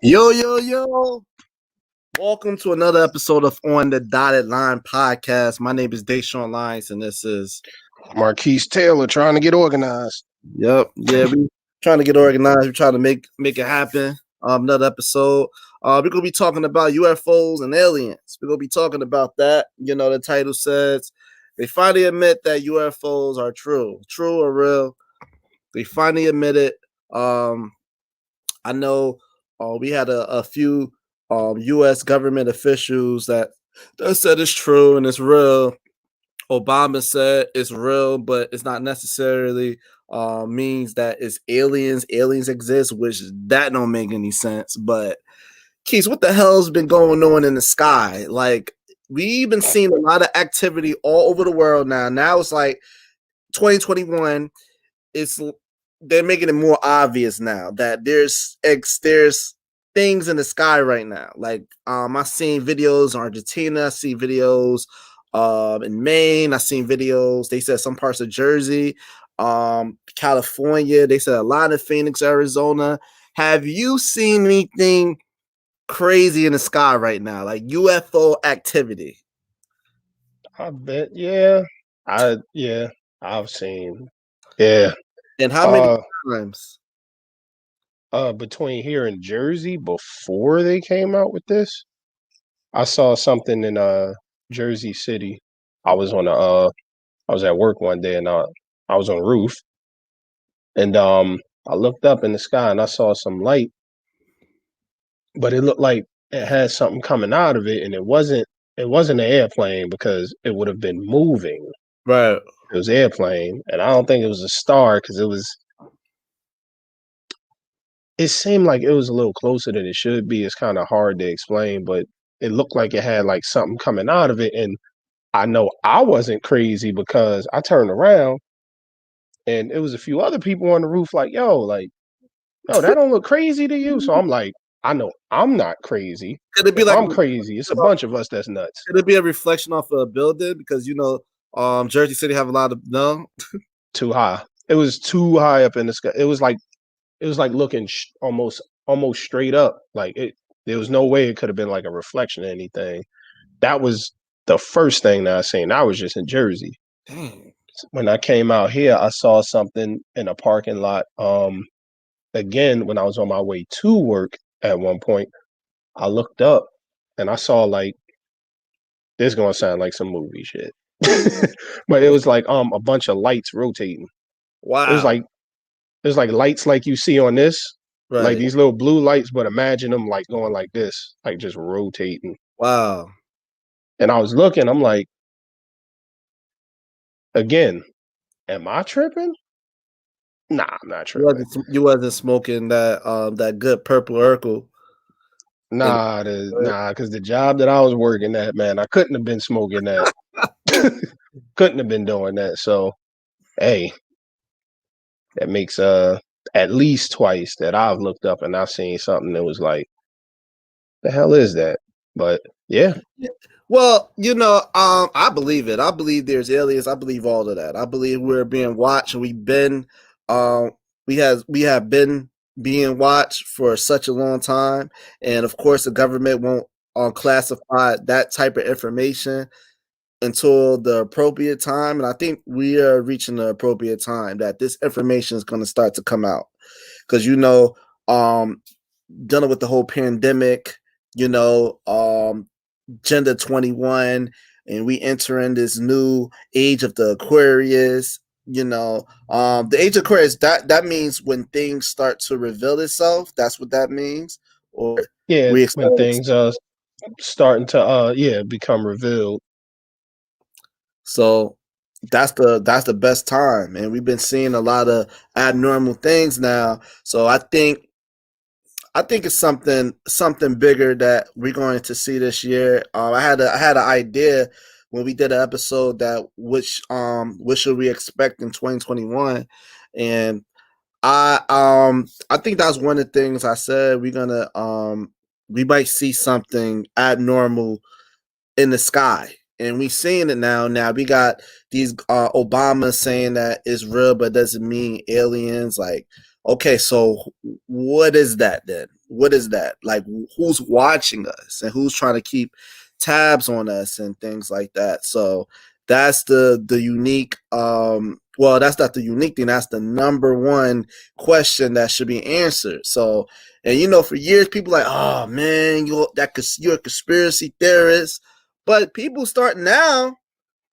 Yo, yo, yo. Welcome to another episode of On the Dotted Line podcast. My name is Deshaun Lyons, and this is Marquise Taylor trying to get organized. we trying to get organized. We're trying to make it happen. Another episode. We're gonna be talking about UFOs and aliens. We're gonna be talking about that. You know, the title says they finally admit that UFOs are true or real. They finally admit it. I know we had a few U.S. government officials that said it's true and it's real. Obama said it's real, but it's not necessarily means that it's aliens. Aliens exist, which that don't make any sense. But Keith, what the hell's been going on in the sky? Like we've been seeing a lot of activity all over the world now. Now it's like 2021. It's they're making it more obvious now that there's things in the sky right now. Like I seen videos in Argentina, I see videos in Maine, I seen videos. They said some parts of Jersey, California, they said a lot of Phoenix, Arizona. Have you seen anything crazy in the sky right now, like UFO activity? I bet, yeah. I've seen. Yeah. And how many times? Between here and Jersey before they came out with this, I saw something in Jersey City. I was on I was at work one day and I was on a roof and I looked up in the sky and I saw some light, but it looked like it had something coming out of it and it wasn't an airplane because it would have been moving. Right. It was airplane, and I don't think it was a star because it seemed like it was a little closer than it should be. It's kind of hard to explain, but it looked like it had like something coming out of it. And I know I wasn't crazy because I turned around and it was a few other people on the roof like, yo, that don't look crazy to you. So I'm like, I know I'm not crazy. Could it be If like I'm crazy, it's a bunch of us that's nuts. could it be a reflection off of a building? Because Jersey City have a lot of Too high. It was too high up in the sky. It was like looking almost straight up. Like there was no way it could have been like a reflection of anything. That was the first thing that I seen. I was just in Jersey. Dang. When I came out here, I saw something in a parking lot. Again, when I was on my way to work at one point, I looked up and I saw like this is gonna sound like some movie shit. But it was like a bunch of lights rotating. It was Wow. like There's like lights like you see on this, like Right. these little blue lights, but imagine them like going like this, like just rotating. Wow. And I was looking, I'm like, again, am I tripping? Nah, I'm not tripping. You wasn't smoking that good purple Urkel. Because the job that I was working at, man, I couldn't have been smoking that. Couldn't have been doing that. So, hey, that makes at least twice that I've looked up and I've seen something that was like, the hell is that? But yeah. Well, I believe it. I believe there's aliens. I believe all of that. I believe we're being watched, and we have been being watched for such a long time, and of course, the government won't classify that type of information until the appropriate time. And I think we are reaching the appropriate time that this information is going to start to come out because dealing with the whole pandemic, gender 21, and we entering this new age of the Aquarius. The age of Aquarius, that means when things start to reveal itself. That's what that means. Or Yeah, we when expect things are starting to become revealed. so that's the best time, and we've been seeing a lot of abnormal things now. So I think it's something bigger that we're going to see this year. I had an idea when we did an episode that what should we expect in 2021, and I think that's one of the things I said we might see something abnormal in the sky. And we seeing it now. Now we got these Obama saying that it's real, but doesn't mean aliens. Like Okay, so what is that then? What is that? Like who's watching us and who's trying to keep tabs on us and things like that. So that's the unique well, that's not the unique thing, that's the number one question that should be answered. So and for years people like, oh man, you're a conspiracy theorist. But people start now,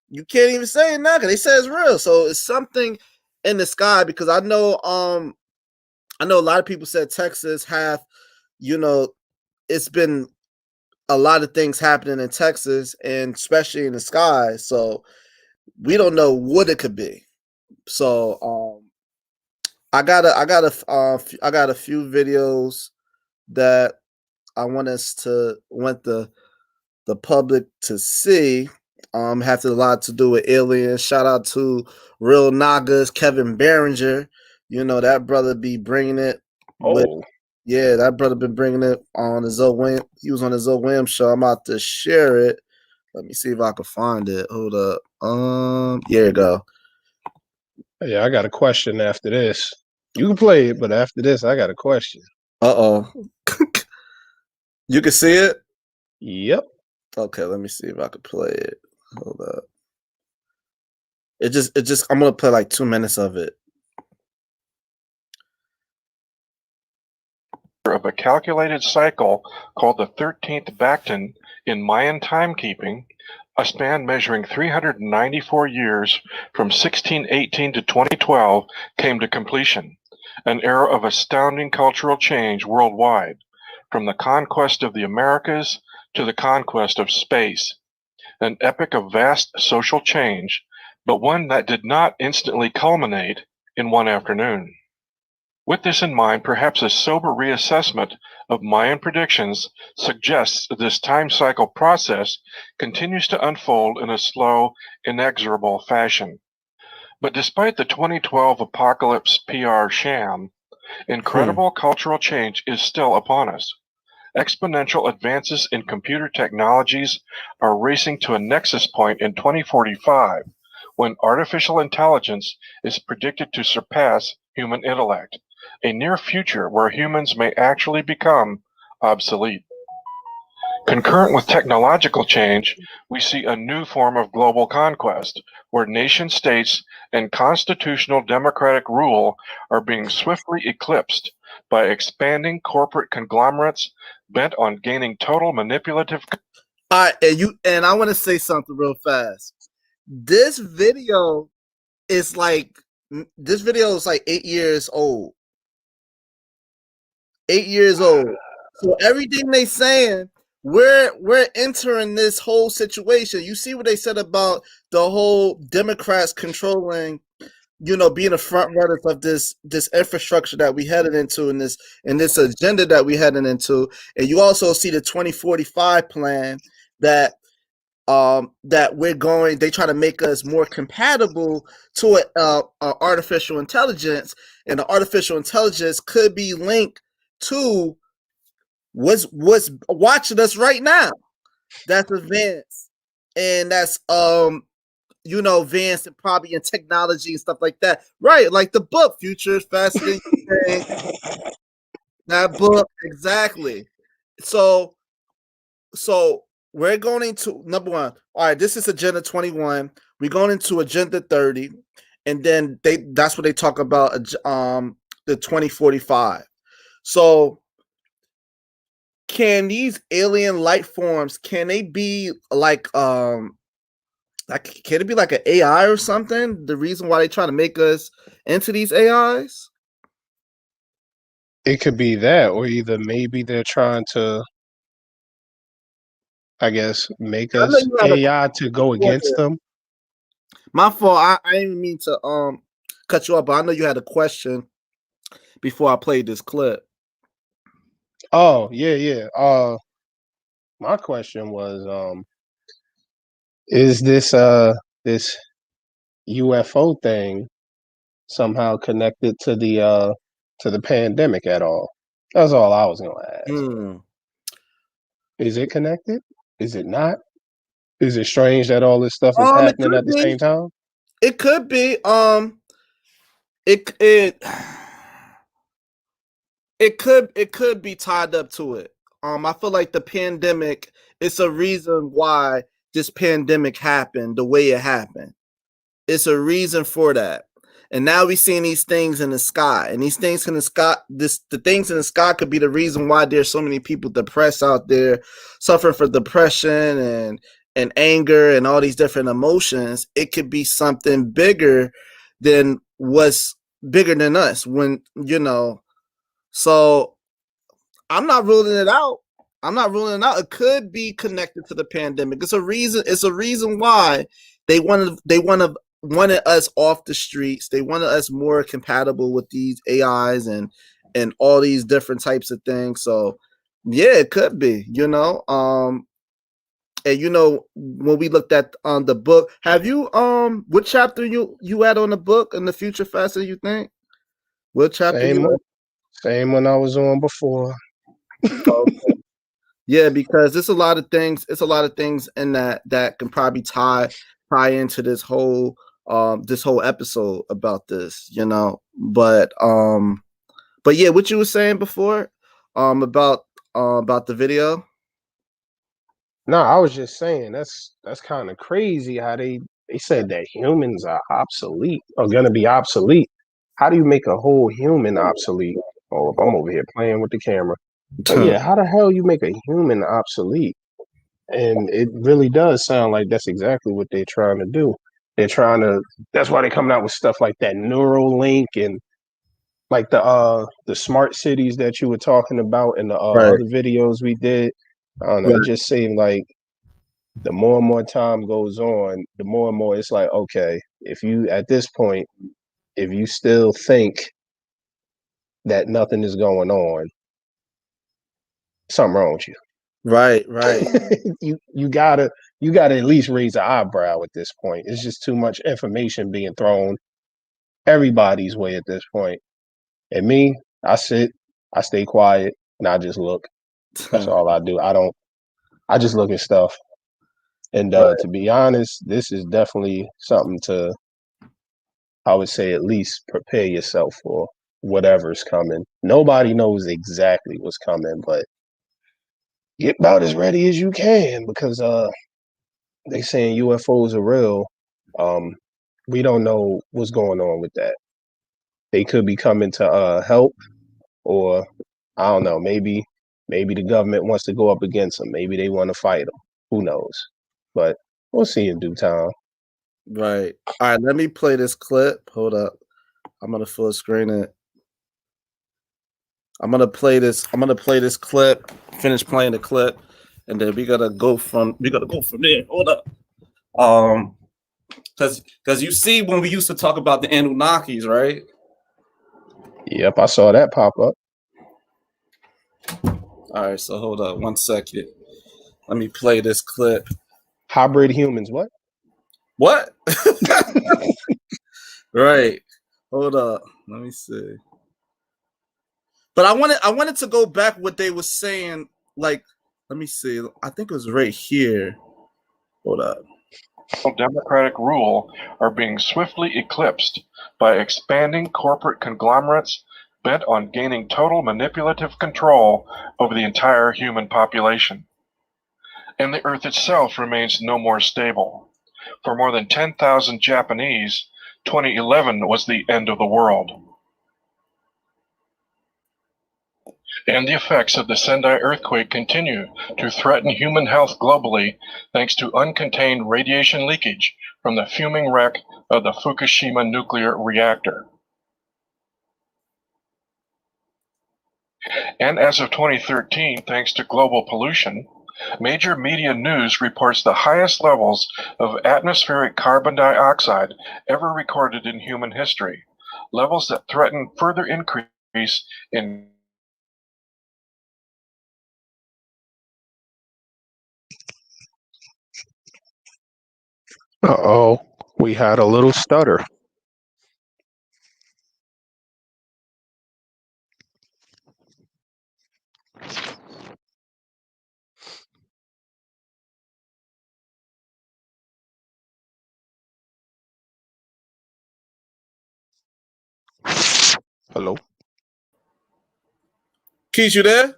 you can't even say it now because they say it's real. So it's something in the sky because I know a lot of people said Texas have, it's been a lot of things happening in Texas and especially in the sky. So we don't know what it could be. So I got a few videos that I want the public to see. Has a lot to do with aliens. Shout out to Real Nagas, Kevin Berenger. That brother be bringing it with. Oh, Yeah, that brother been bringing it on the Zoe Williams. He was on the Zoe Williams show. I'm about to share it. Let me see if I can find it. Hold up. Here you go. yeah, I got a question after this. You can play it, but after this, I got a question. Uh-oh. You can see it? Yep. Okay, let me see if I can play it. Hold up. I'm gonna play like 2 minutes of it. Of a calculated cycle called the 13th Bacton in Mayan timekeeping, a span measuring 394 years from 1618 to 2012 came to completion, an era of astounding cultural change worldwide, from the conquest of the Americas to the conquest of space, an epic of vast social change, but one that did not instantly culminate in one afternoon. With this in mind, perhaps a sober reassessment of Mayan predictions suggests that this time cycle process continues to unfold in a slow, inexorable fashion. But despite the 2012 apocalypse PR sham, incredible cultural change is still upon us. Exponential advances in computer technologies are racing to a nexus point in 2045 when artificial intelligence is predicted to surpass human intellect, a near future where humans may actually become obsolete. Concurrent with technological change, we see a new form of global conquest, where nation states and constitutional democratic rule are being swiftly eclipsed by expanding corporate conglomerates bent on gaining total manipulative. All right, and I want to say something real fast. This video is like 8 years old. 8 years old. So everything they saying, we're entering this whole situation. You see what they said about the whole Democrats controlling, being the front runners of this infrastructure that we headed into and this agenda that we headed into. And you also see the 2045 plan that that they try to make us more compatible to artificial intelligence, and the artificial intelligence could be linked to what's watching us right now. That's advanced, and that's advanced and probably in technology and stuff like that. Right, like the book Future Faster Than You Think. That book, exactly. So we're going into number one. All right, this is Agenda 21. We're going into Agenda 30, and then that's what they talk about the 2045. So can these alien life forms, can they be like can it be like an AI or something? The reason why they try to make us into these AIs? It could be that, or either maybe they're trying to, I guess, make I know us you had a AI to go against question. them. My fault. I didn't mean to cut you off, but I know you had a question before I played this clip. Oh, yeah, yeah. My question was, is this UFO thing somehow connected to the pandemic at all? That's all I was gonna ask. Hmm. Is it connected? Is it not? Is it strange that all this stuff is It happening could at the be. same time? It could be. It it could be tied up to it. I feel like the pandemic is a reason why this pandemic happened the way it happened. It's a reason for that. And now we're seeing these things in the sky. And these things in the sky, the things in the sky could be the reason why there's so many people depressed out there, suffering from depression and anger and all these different emotions. It could be something bigger than what's bigger than us when so I'm not ruling it out. I'm not ruling it out. It could be connected to the pandemic. It's a reason. It's a reason why they wanted us off the streets. They wanted us more compatible with these AIs and all these different types of things. So yeah, it could be. And when we looked at the book, have you what chapter you at on the book in the Future Faster? You think what chapter Same you one, same one I was on before. at? Yeah, because it's a lot of things. It's a lot of things in that can probably tie into this whole episode about this. But yeah, what you were saying before, about the video. No, I was just saying that's kind of crazy how they said that humans are obsolete or gonna be obsolete. How do you make a whole human obsolete? Oh, I'm over here playing with the camera. But yeah, how the hell you make a human obsolete? And it really does sound like that's exactly what they're trying to do. They're trying to. That's why they're coming out with stuff like that Neuralink and like the smart cities that you were talking about in the Right, other videos we did. I don't know. It right, just seemed like the more and more time goes on, the more and more it's like, okay, if you at this point, if you still think that nothing is going on, something wrong with you. right, right, You gotta at least raise an eyebrow at this point. It's just too much information being thrown everybody's way at this point. And me, I sit, I stay quiet, and I just look. That's all I do. I just look at stuff. And right, to be honest, this is definitely something to, I would say, at least prepare yourself for whatever's coming. Nobody knows exactly what's coming, but get about as ready as you can because they saying UFOs are real. Um, we don't know what's going on with that. They could be coming to help, or I don't know. Maybe the government wants to go up against them. Maybe they want to fight them. Who knows? But we'll see in due time. right. All right, let me play this clip. Hold up. I'm gonna full screen it. I'm gonna play this clip, finish playing the clip, and then we gotta go from there. Hold up. Um because you see when we used to talk about the Anunnakis, right? Yep, I saw that pop up. All right, so hold up 1 second. Let me play this clip. Hybrid humans, what? What? Right. Hold up. Let me see. But I wanted to go back what they were saying. Like, let me see. I think it was right here. Hold up. Democratic rule are being swiftly eclipsed by expanding corporate conglomerates bent on gaining total manipulative control over the entire human population. And the Earth itself remains no more stable. For more than 10,000 Japanese, 2011 was the end of the world. And the effects of the Sendai earthquake continue to threaten human health globally thanks to uncontained radiation leakage from the fuming wreck of the Fukushima nuclear reactor. And as of 2013, thanks to global pollution, major media news reports the highest levels of atmospheric carbon dioxide ever recorded in human history, levels that threaten further increase in Uh-oh, we had a little stutter. Hello. Keith, you there?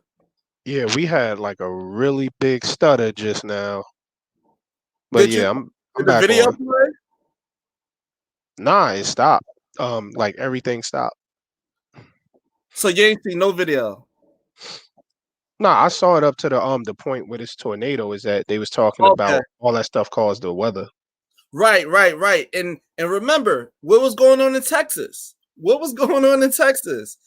Yeah, we had like a really big stutter just now. But Did yeah, you I'm did the back video on. play? Nah, it stopped. Like everything stopped. So you ain't see no video. Nah, I saw it up to the point where this tornado is that they was talking Okay. about all that stuff caused the weather. Right. And remember, what was going on in Texas? What was going on in Texas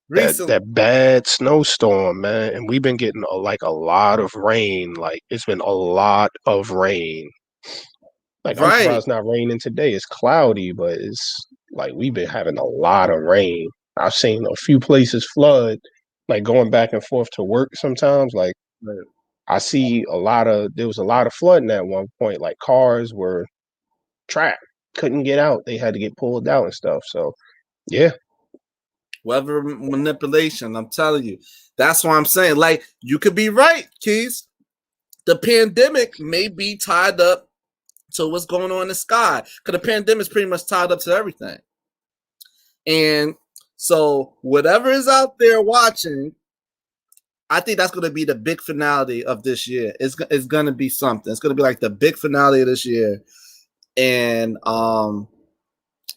recently? That bad snowstorm, man, and we've been getting like a lot of rain. Like it's been a lot of rain. Like I'm Right. surprised it's not raining today. It's cloudy, but it's like we've been having a lot of rain. I've seen a few places flood, like going back and forth to work sometimes. Like Right. I see there was a lot of flooding at one point. Like cars were trapped, couldn't get out. They had to get pulled out and stuff. So yeah. Weather manipulation. I'm telling you. That's why I'm saying, like, you could be right, Keys. The pandemic may be tied up to what's going on in the sky. Because the pandemic is pretty much tied up to everything. And so whatever is out there watching, I think that's going to be the big finale of this year. It's going to be something. It's going to be like the big finale of this year. And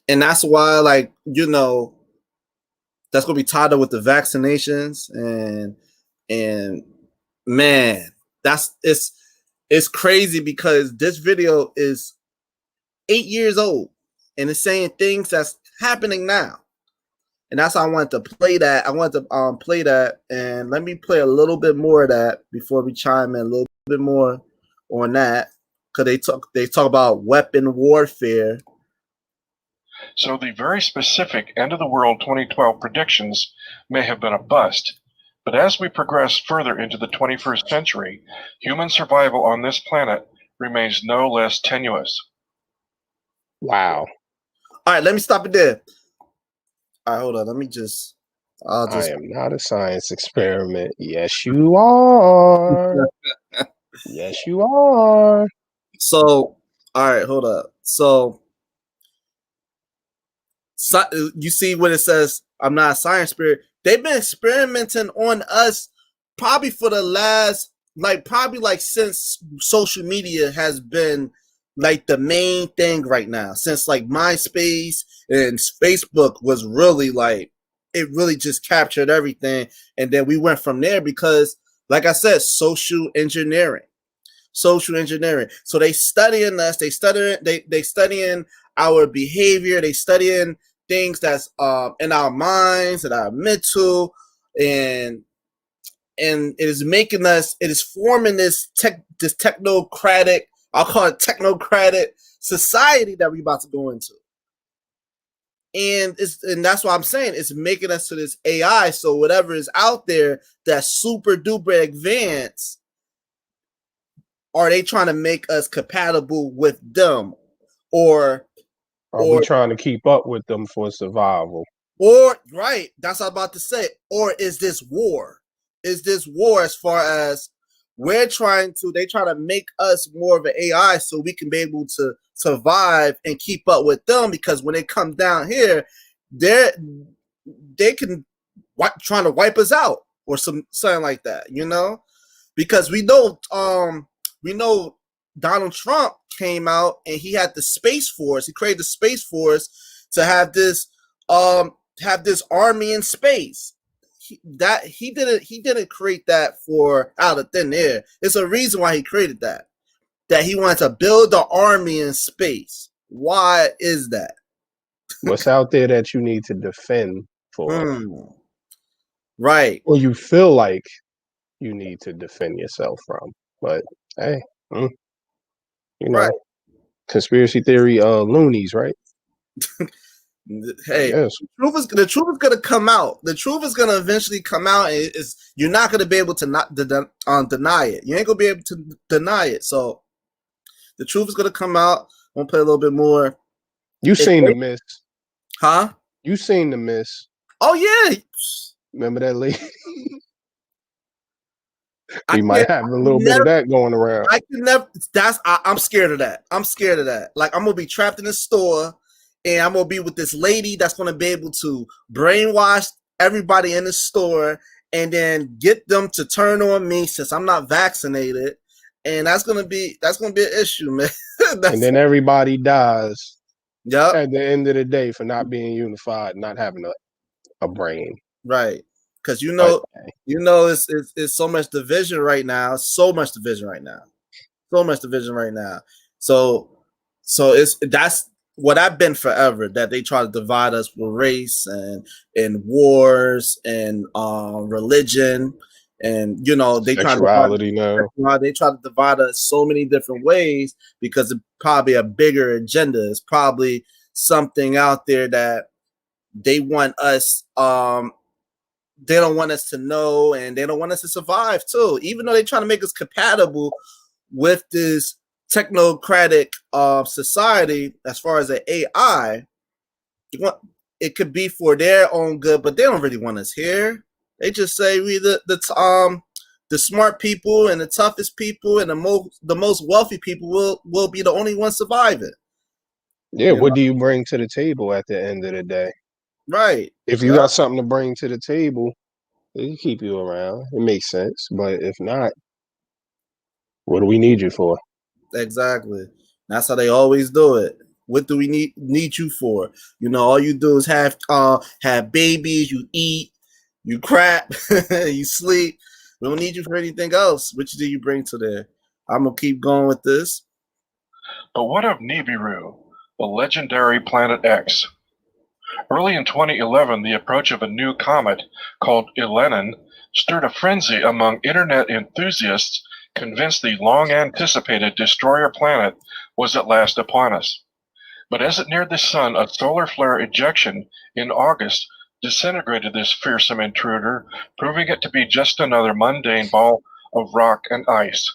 that's why, like, you know, that's going to be tied up with the vaccinations and man, it's crazy because this video is 8 years old and it's saying things that's happening now. And that's why I wanted to play that. I wanted to play that, and let me play a little bit more of that before we chime in a little bit more on that, because they talk about weapon warfare. So the very specific end of the world 2012 predictions may have been a bust. But as we progress further into the 21st century, human survival on this planet remains no less tenuous. Wow. All right, let me stop it there. All right, hold on. I am not a science experiment. Yes, you are. Yes, you are. So, all right, hold up. So you see when it says I'm not a science spirit, they've been experimenting on us probably for the last probably since social media has been like the main thing right now, since like MySpace and Facebook was really like, it really just captured everything. And then we went from there because, like I said, social engineering. So they studying us, they studying our behavior, they studying things that's in our minds and our mental, and it is forming this technocratic, I'll call it technocratic society that we're about to go into. And that's why I'm saying it's making us to this AI. So whatever is out there that's super duper advanced, are they trying to make us compatible with them, or are we trying to keep up with them for survival? Or right, that's what I'm about to say. Or is this war? Is this war as far as they try to make us more of an AI so we can be able to survive and keep up with them, because when they come down here, they can trying to wipe us out or something like that, you know? Because we know Donald Trump came out and he had the Space Force. He created the Space Force to have this army in space. He didn't create that for out of thin air. It's a reason why he created that. That he wanted to build the army in space. Why is that? What's out there that you need to defend for? Right. Or you feel like you need to defend yourself from. But hey, you know, right. Conspiracy theory loonies, right? Hey, the truth is gonna come out. The truth is gonna eventually come out, and you're not gonna be able to deny it. You ain't gonna be able to deny it. So the truth is gonna come out. I'm gonna play a little bit more. You seen The Miss? Huh? You seen The Miss? Oh yeah. Remember that lady? We might have a little bit of that going around. I can never. I'm scared of that. I'm scared of that. Like, I'm gonna be trapped in a store, and I'm gonna be with this lady that's gonna be able to brainwash everybody in the store and then get them to turn on me since I'm not vaccinated, and that's gonna be an issue, man. And then everybody dies Yep. at the end of the day for not being unified, not having a brain. Right. Because But it's so much division right now. So much division right now. So that's what I've been forever, that they try to divide us with race and wars and religion, and they try to sexuality now. divide us so many different ways because it's probably a bigger agenda. It's probably something out there that they want us they don't want us to know, and they don't want us to survive too, even though they're trying to make us compatible with this technocratic society. As far as the AI, it could be for their own good, but they don't really want us here. They just say we the smart people and the toughest people and the most wealthy people will be the only ones surviving. Yeah, what do you bring to the table at the end of the day? Right. If you got something to bring to the table, they can keep you around. It makes sense. But if not, what do we need you for? Exactly. That's how they always do it. What do we need you for? All you do is have babies, you eat, you crap, you sleep. We don't need you for anything else. Which do you bring to there? I'm gonna keep going with this. But what of Nibiru, the legendary Planet X? Early in 2011, the approach of a new comet called Elenin stirred a frenzy among internet enthusiasts, convinced the long-anticipated destroyer planet was at last upon us. But as it neared the sun, a solar flare ejection in August disintegrated this fearsome intruder, proving it to be just another mundane ball of rock and ice.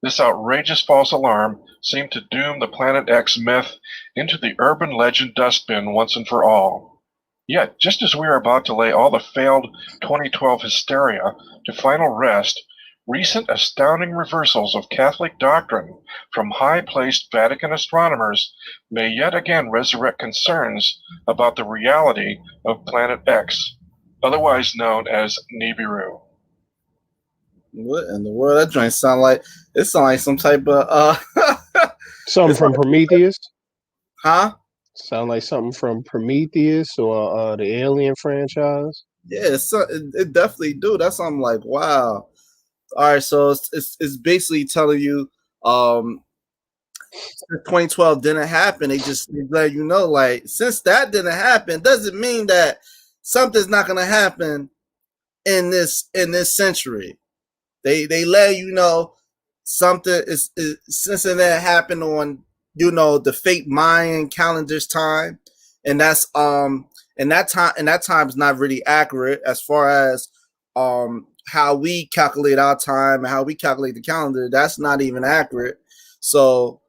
This outrageous false alarm seemed to doom the Planet X myth into the urban legend dustbin once and for all. Yet, just as we are about to lay all the failed 2012 hysteria to final rest, recent astounding reversals of Catholic doctrine from high-placed Vatican astronomers may yet again resurrect concerns about the reality of Planet X, otherwise known as Nibiru. What in the world? That joint sound like some type of something from Prometheus? Huh? Sound like something from Prometheus or the Alien franchise? Yeah, it definitely do. That's something like, wow. All right, so it's basically telling you 2012 didn't happen. They let you know, like, since that didn't happen, doesn't mean that something's not gonna happen in this century. They let you know something is since it happened on the fake Mayan calendar's time, and that's and that time is not really accurate as far as how we calculate our time and how we calculate the calendar. That's not even accurate. So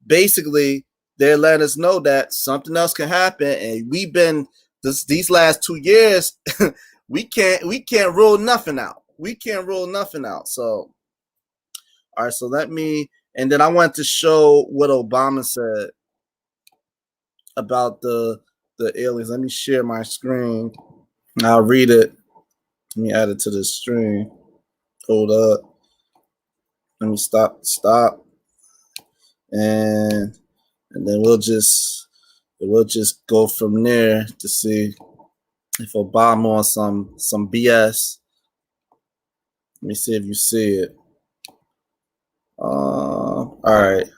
basically, they're letting us know that something else can happen, and we've been these last 2 years. we can't rule nothing out. We can't rule nothing out. So, all right. So and then I want to show what Obama said about the aliens. Let me share my screen. I'll read it. Let me add it to the stream. Hold up. Let me stop, and then we'll just go from there to see if Obama on some BS. Let me see if you see it. All right.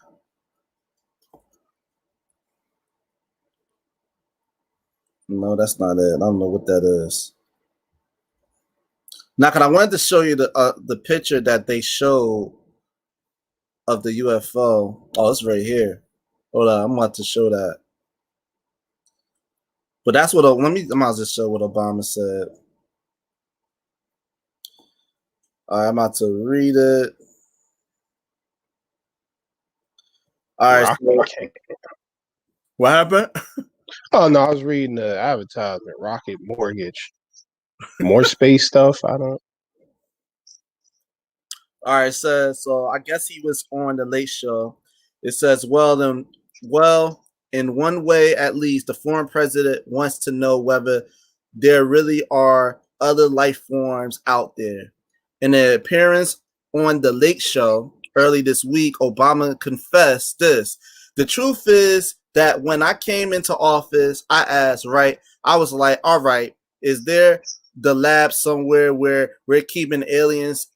No, that's not it. I don't know what that is. Now, I wanted to show you the picture that they showed of the UFO. Oh, it's right here. Hold on, I'm about to show that. But that's what I might just show what Obama said. All right, I'm about to read it. All right. So, what happened? Oh no, I was reading the advertisement. Rocket Mortgage. More space stuff. I don't. All right, so I guess he was on the Late Show. It says, in one way at least, the foreign president wants to know whether there really are other life forms out there. In an appearance on the Late Show early this week, Obama confessed this. The truth is that when I came into office, I asked, right? I was like, all right, is there the lab somewhere where we're keeping aliens,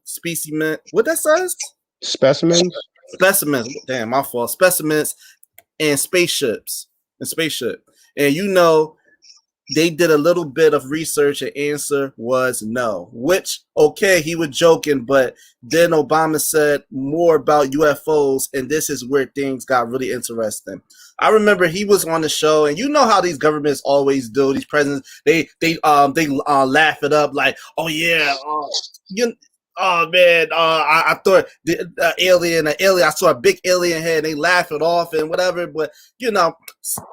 specimen? What that says? Specimens. Specimens. Damn, my fault. Specimens and spaceships. And you know, they did a little bit of research and answer was no, which, okay, he was joking, but then Obama said more about UFOs, and this is where things got really interesting. I remember he was on the show, and you know how these governments always do. These presidents, they laugh it up like, oh yeah, you. Oh man, I thought the alien. I saw a big alien head. And they laugh it off and whatever. But you know,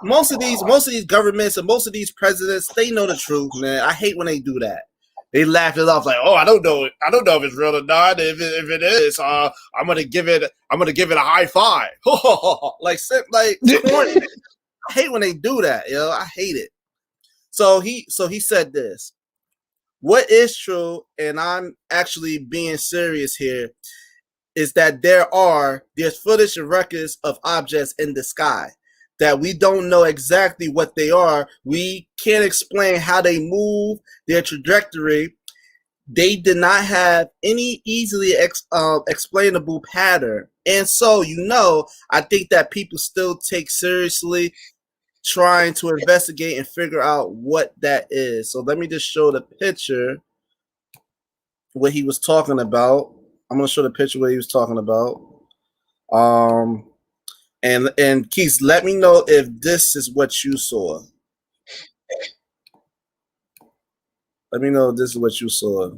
most of these governments and most of these presidents, they know the truth, man. I hate when they do that. They laugh it off like, oh, I don't know if it's real or not. If it is, I'm gonna give it a high five. like corny. I hate when they do that, yo. I hate it. So he said this. What is true, and I'm actually being serious here, is that there's footage and records of objects in the sky that we don't know exactly what they are. We can't explain how they move, their trajectory. They did not have any easily explainable pattern. And so, you know, I think that people still take seriously trying to investigate and figure out what that is. So let me just show the picture what he was talking about. I'm gonna show the picture what he was talking about. And Keith, let me know if this is what you saw. Let me know if this is what you saw. I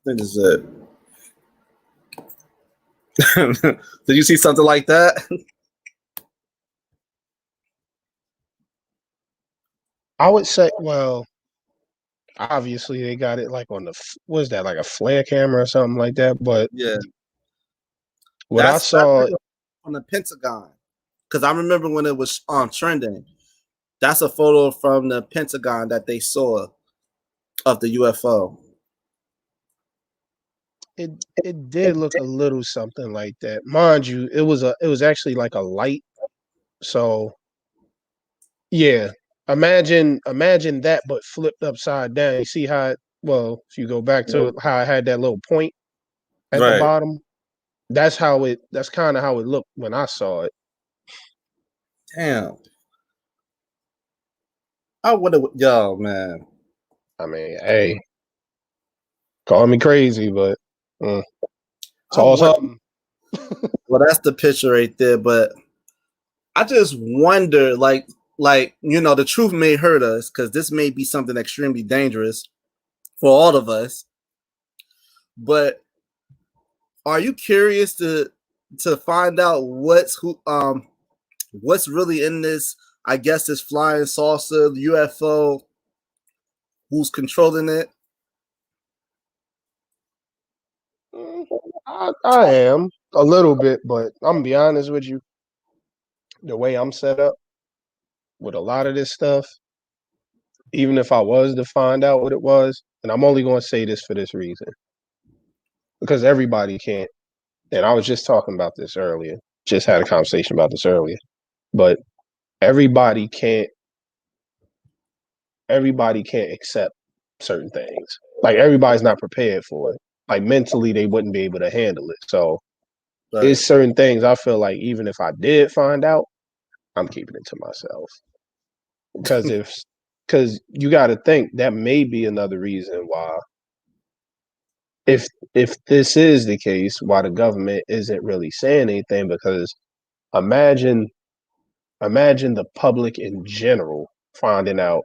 think this is it. Did you see something like that? I would say, well, obviously they got it like on the what is that, like a flare camera or something like that. But Yeah, what I saw on the Pentagon, because I remember when it was trending. That's a photo from the Pentagon that they saw of the UFO. it did look a little something like that, mind you. It was actually like a light. So yeah, imagine that, but flipped upside down. You see how well, if you go back to how I had that little point at the bottom, that's kind of how it looked when I saw it. Damn. I would have, yo, man. I mean, hey, call me crazy, but it's all something. Well, that's the picture right there. But I just wonder, like you know, the truth may hurt us because this may be something extremely dangerous for all of us. But are you curious to find out what's really in this? I guess this flying saucer, UFO. Who's controlling it? I am a little bit, but I'm gonna be honest with you. The way I'm set up with a lot of this stuff, even if I was to find out what it was, and I'm only going to say this for this reason, because everybody can't. And I was just talking about this earlier. Just had a conversation about this earlier, but everybody can't. Everybody can't accept certain things. Like everybody's not prepared for it. Like mentally, they wouldn't be able to handle it. So it's certain things I feel like even if I did find out, I'm keeping it to myself. Because you got to think that may be another reason why, if this is the case, why the government isn't really saying anything. Because imagine the public in general finding out,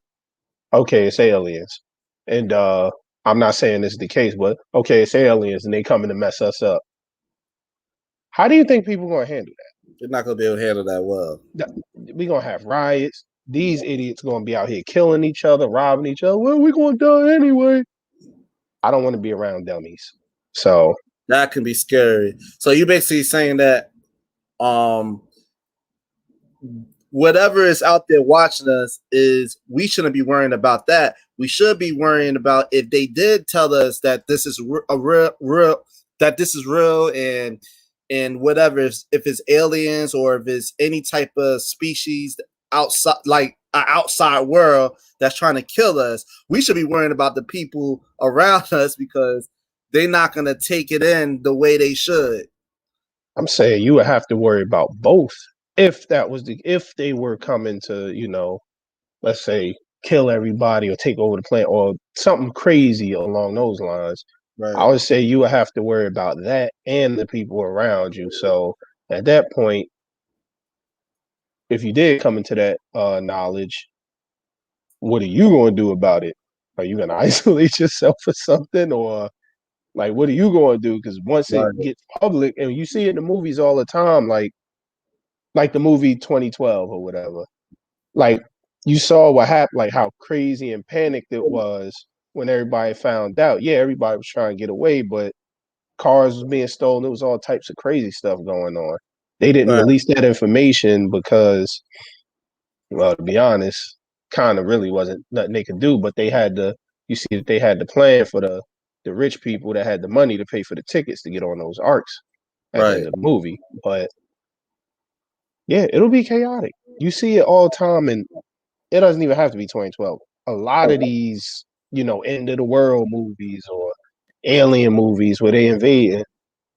okay, it's aliens, and I'm not saying this is the case, but okay, it's aliens and they coming to mess us up. How do you think people are gonna handle that? They're not gonna be able to handle that well. We're gonna have riots. These idiots gonna be out here killing each other, robbing each other. Well, we're gonna die anyway. I don't want to be around dummies. So that can be scary. So you basically saying that whatever is out there watching us is we shouldn't be worrying about that. We should be worrying about if they did tell us that this is a real that this is real and whatever if it's aliens or if it's any type of species outside like an outside world that's trying to kill us, we should be worrying about the people around us because they're not going to take it in the way they should. I'm saying you would have to worry about both if if they were coming to, let's say kill everybody or take over the planet or something crazy along those lines. Right. I would say you would have to worry about that and the people around you. So at that point, if you did come into that knowledge, what are you going to do about it? Are you going to isolate yourself or something, or like what are you going to do? Because once it gets public, and you see it in the movies all the time, like the movie 2012 or whatever, like you saw what happened, like how crazy and panicked it was when everybody found out. Yeah, everybody was trying to get away, but cars was being stolen. There was all types of crazy stuff going on. They didn't release that information because, well, to be honest, kind of really wasn't nothing they could do. But they had to. You see that they had the plan for the rich people that had the money to pay for the tickets to get on those arcs at the end of the movie. But yeah, it'll be chaotic. You see it all the time, and it doesn't even have to be 2012. A lot of these, end of the world movies or alien movies where they invade,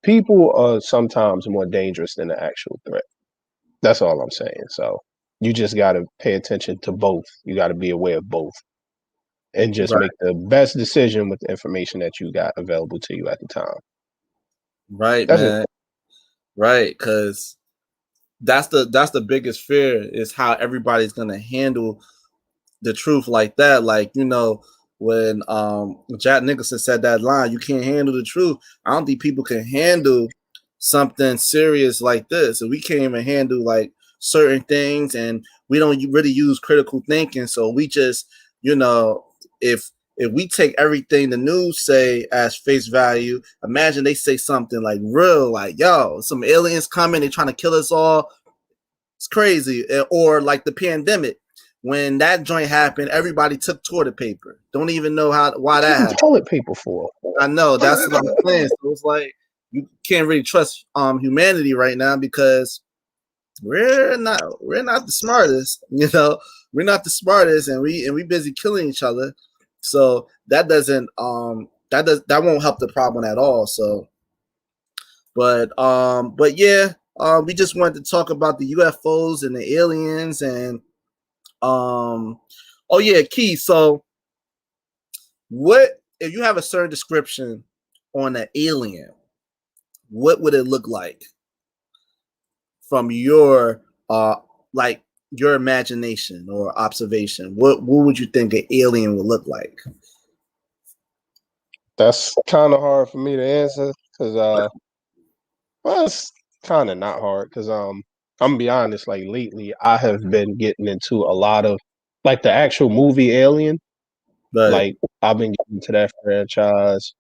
people are sometimes more dangerous than the actual threat. That's all I'm saying. So you just got to pay attention to both. You got to be aware of both and just make the best decision with the information that you got available to you at the time. Right, that's man. Right, because that's the biggest fear is how everybody's gonna handle the truth like that. Like, when Jack Nicholson said that line, you can't handle the truth. I don't think people can handle something serious like this. And we can't even handle like certain things, and we don't really use critical thinking. So we just, if we take everything the news say as face value, imagine they say something like real, like, yo, some aliens coming, they're trying to kill us all. It's crazy. Or like the pandemic. When that joint happened, everybody took toilet paper. Don't even know why that happened. Toilet paper for? I know, that's what I'm saying. So it's like you can't really trust humanity right now because we're not the smartest. We're not the smartest, and we busy killing each other. So that doesn't that won't help the problem at all. So, but yeah, we just wanted to talk about the UFOs and the aliens and oh yeah, Key. So what if you have a certain description on an alien, what would it look like from your like your imagination or observation? What would you think an alien would look like? That's kind of hard for me to answer because well, it's kind of not hard because I'm gonna be honest, like lately I have been getting into a lot of like the actual movie Alien. Like I've been getting into that franchise,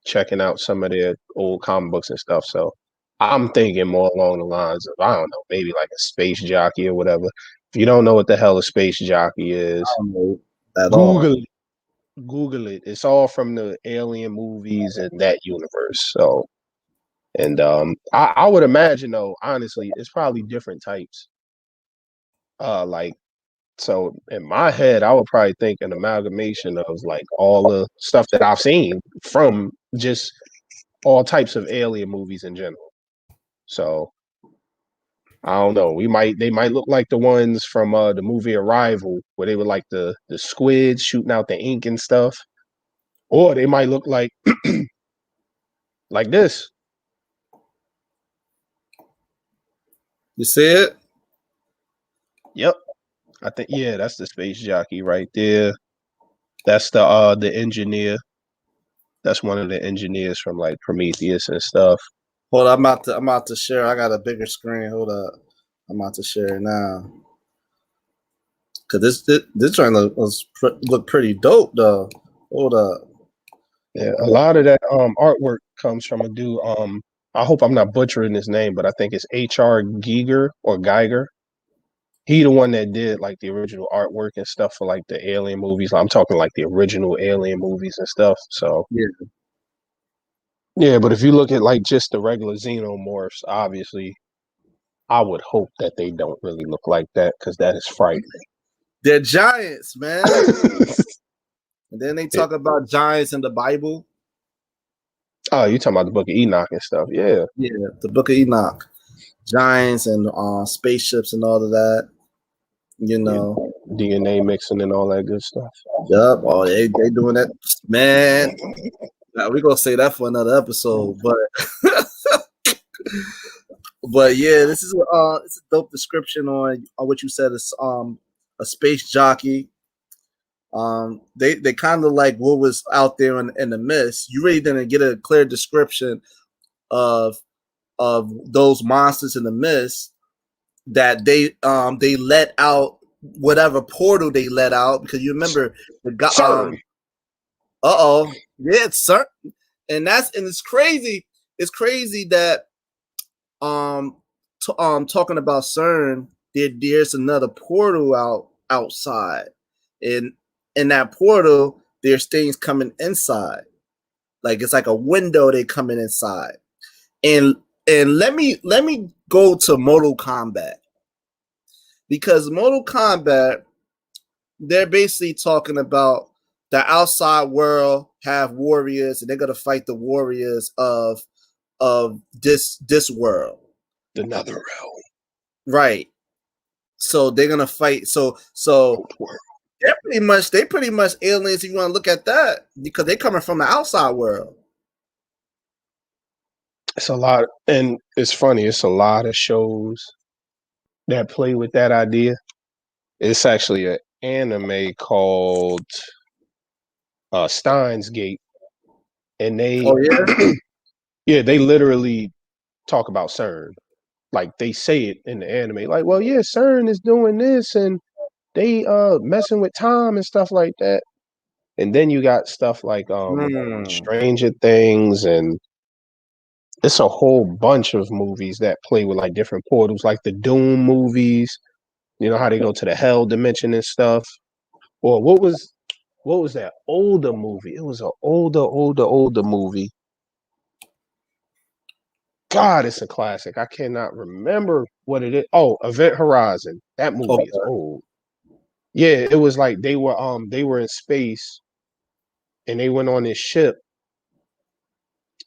checking out some of their old comic books and stuff. So I'm thinking more along the lines of, I don't know, maybe like a space jockey or whatever. If you don't know what the hell a space jockey is, Google it. It's all from the Alien movies and that universe. So, and I would imagine though, honestly, it's probably different types. Like so in my head, I would probably think an amalgamation of like all the stuff that I've seen from just all types of alien movies in general. So I don't know. They might look like the ones from the movie Arrival, where they were like the squids shooting out the ink and stuff, or they might look like like this. You see it? Yep. I think that's the space jockey right there. That's the engineer. That's one of the engineers from like Prometheus and stuff. Hold on, I'm about to share. I got a bigger screen. Hold up. I'm about to share it now. Cause this trying to look pretty dope though. Hold up. Yeah, a lot of that artwork comes from a dude. I hope I'm not butchering his name, but I think it's H.R. Giger or Geiger. He the one that did like the original artwork and stuff for like the Alien movies. I'm talking like the original Alien movies and stuff. So Yeah. yeah, but if you look at like just the regular xenomorphs, obviously, I would hope that they don't really look like that because that is frightening. They're giants, man. And then they talk about giants in the Bible. Oh, you talking about the Book of Enoch and stuff? Yeah, Yeah, the Book of Enoch, giants and spaceships and all of that. You know, DNA mixing and all that good stuff. yup. Oh, they doing that, man. Now, we're gonna say that for another episode, but but yeah, this is it's a dope description on what you said is a space jockey. They kind of like what was out there in the mist. You really didn't get a clear description of those monsters in the mist that they let out, whatever portal they let out, because you remember the guy. Yeah, it's certain, and it's crazy. It's crazy that talking about CERN, there's another portal outside, and in that portal there's things coming inside, like it's like a window they coming inside, and let me go to Mortal Kombat, because Mortal Kombat, they're basically talking about the outside world have warriors, and they're gonna fight the warriors of this world, the nether realm, right? So they're gonna fight. So they pretty much aliens if you want to look at that, because they're coming from the outside world. It's a lot, and it's funny. It's a lot of shows that play with that idea. It's actually an anime called Steins Gate, and they, yeah, they literally talk about CERN. Like they say it in the anime, like, well, yeah, CERN is doing this, and they messing with time and stuff like that. And then you got stuff like Stranger Things, and it's a whole bunch of movies that play with like different portals, like the Doom movies. You know how they go to the hell dimension and stuff. Or what was that older movie? It was an older movie. God, it's a classic. I cannot remember what it is. Oh, Event Horizon. That movie is old. Yeah, it was like they were in space and they went on this ship,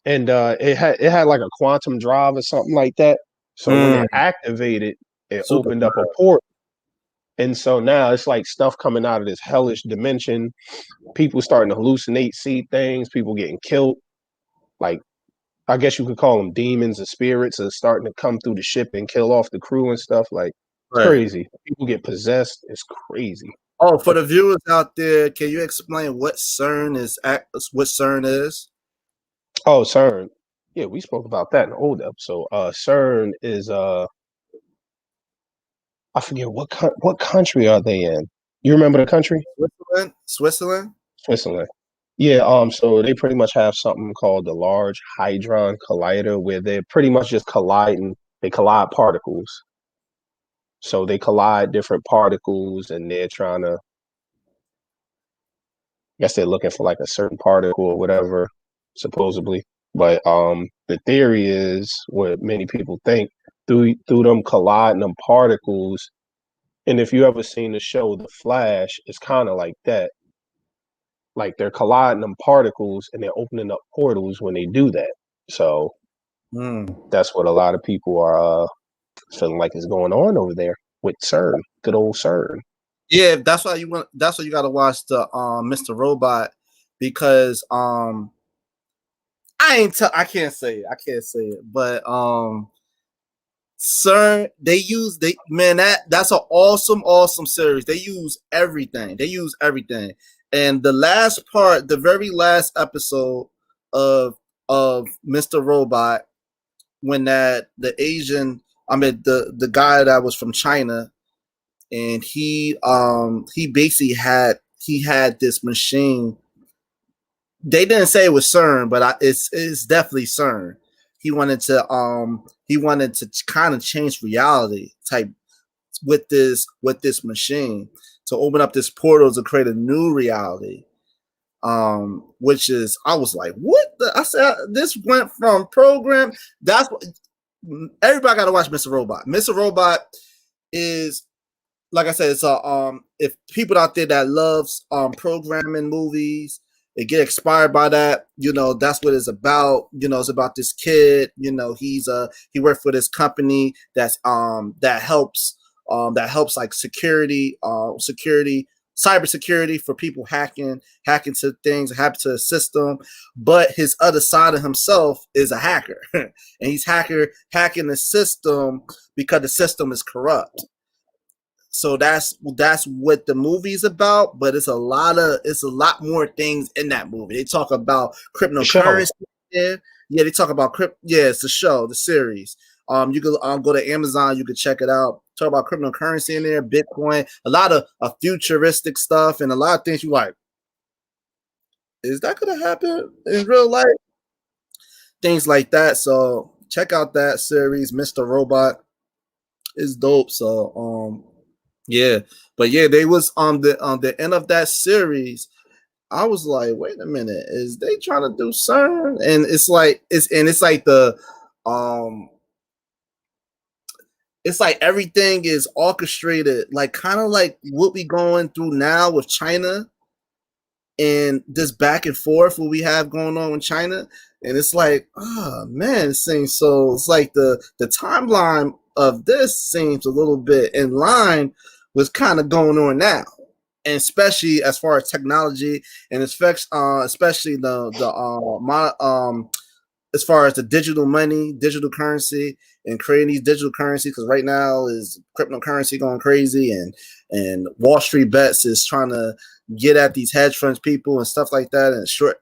and it had like a quantum drive or something like that. So when it activated, it opened up a port. And so now it's like stuff coming out of this hellish dimension. People starting to hallucinate, see things, people getting killed. Like, I guess you could call them demons or spirits are starting to come through the ship and kill off the crew and stuff. Like, it's crazy. People get possessed. It's crazy. Oh, for the viewers out there, can you explain what CERN is? What CERN is? Oh, CERN. Yeah, we spoke about that in an old episode. CERN is I forget what country are they in. You remember the country? Switzerland. Switzerland. Yeah. So they pretty much have something called the Large Hadron Collider, where they're pretty much just colliding. They collide particles. So they collide different particles, and they're trying to. I guess they're looking for like a certain particle or whatever, supposedly. But the theory is what many people think, through them colliding them particles. And if you ever seen the show The Flash, it's kind of like that. Like they're colliding them particles and they're opening up portals when they do that. So that's what a lot of people are feeling like is going on over there with CERN, good old CERN. Yeah, that's why you got to watch the Mr. Robot, because I can't say it, but CERN, that's an awesome series. They use everything. And the last part, the very last episode of Mr. Robot, when the guy that was from China, and he basically had this machine. They didn't say it was CERN, but it's definitely CERN. He wanted to kind of change reality type with this machine to open up this portal to create a new reality. Which is, I was like, what the? I said, this went from program. That's what everybody got to watch Mr. Robot. Mr. Robot is, like I said, it's a if people out there that loves programming movies, they get inspired by that, that's what it's about. It's about this kid. He worked for this company that helps like security, cybersecurity for people hacking to things, hack to the system. But his other side of himself is a hacker, and he's hacking the system because the system is corrupt. So that's what the movie's about, but it's a lot more things in that movie. They talk about cryptocurrency. Yeah, they talk about it's the show, the series. You could go to Amazon, you could check it out. Talk about cryptocurrency in there, Bitcoin, a lot of futuristic stuff, and a lot of things you like. Is that gonna happen in real life? Things like that. So check out that series, Mr. Robot. It's dope. So yeah, but yeah, they was on the end of that series. I was like, wait a minute, is they trying to do CERN? And it's like it's like everything is orchestrated, like kind of like what we going through now with China and this back and forth what we have going on with China. And it's like, oh man, it seems so. It's like the timeline of this seems a little bit in line with kind of going on now, and especially as far as technology and especially as far as the digital money, digital currency, and creating these digital currencies. Because right now is cryptocurrency going crazy, and Wall Street Bets is trying to get at these hedge funds people and stuff like that, and short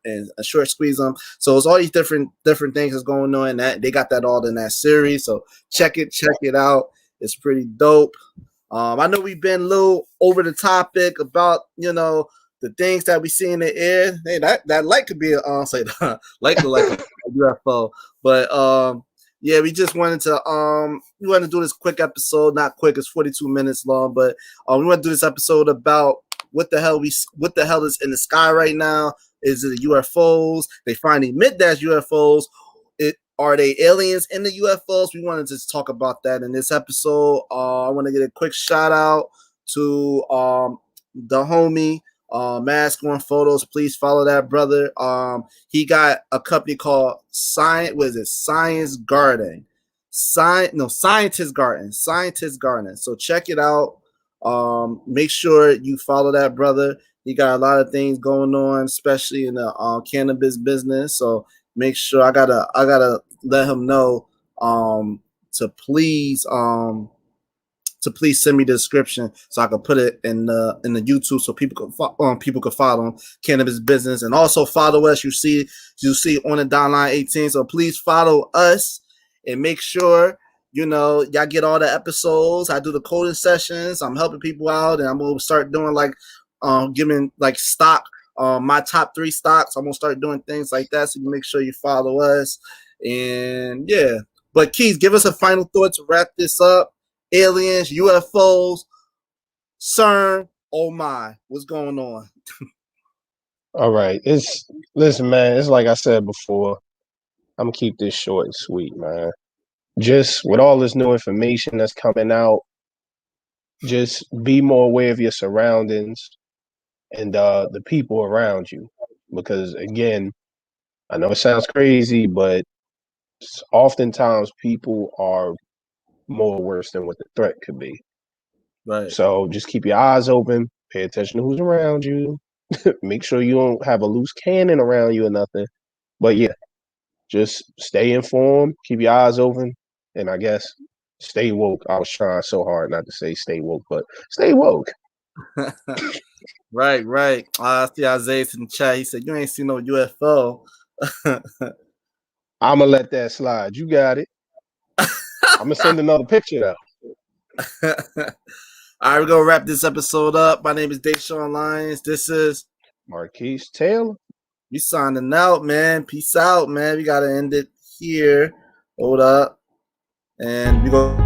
squeeze them. So it's all these different things that's going on in that. They got that all in that series. So check it out. It's pretty dope. I know we've been a little over the topic about the things that we see in the air. Hey, that light could be light could like a UFO, but yeah, we just wanted to do this quick episode. Not quick, it's 42 minutes long, but we want to do this episode about what the hell is in the sky right now. Is it UFOs? They finally admit that's UFOs. Are they aliens in the UFOs? We wanted to talk about that in this episode. I want to get a quick shout out to the homie Mask on Photos. Please follow that brother. He got a company called Science Garden. Scientist Garden. So check it out. Make sure you follow that brother. He got a lot of things going on, especially in the cannabis business. So make sure I gotta let him know to please send me the description so I can put it in the YouTube so people can follow him, cannabis business, and also follow us. You see on the Downline 18. So please follow us and make sure y'all get all the episodes. I do the coding sessions. I'm helping people out, and I'm gonna start doing giving stock. My top 3 stocks. I'm gonna start doing things like that, so you make sure you follow us. And yeah, but Keys, give us a final thought to wrap this up. Aliens, UFOs, CERN. Oh my, what's going on? All right, listen, man. It's like I said before. I'm gonna keep this short and sweet, man. Just with all this new information that's coming out, just be more aware of your surroundings and the people around you. Because again, I know it sounds crazy, but oftentimes people are more worse than what the threat could be. Right. So just keep your eyes open, pay attention to who's around you. Make sure you don't have a loose cannon around you or nothing. But yeah, just stay informed, keep your eyes open, and I guess stay woke. I was trying so hard not to say stay woke, but stay woke. Right. I see Isaiah in the chat. He said, "You ain't seen no UFO." I'm gonna let that slide. You got it. I'm gonna send another picture though. All right, we're gonna wrap this episode up. My name is Deshaun Lyons. This is Marquise Taylor. We signing out, man. Peace out, man. We gotta end it here. Hold up, and we go.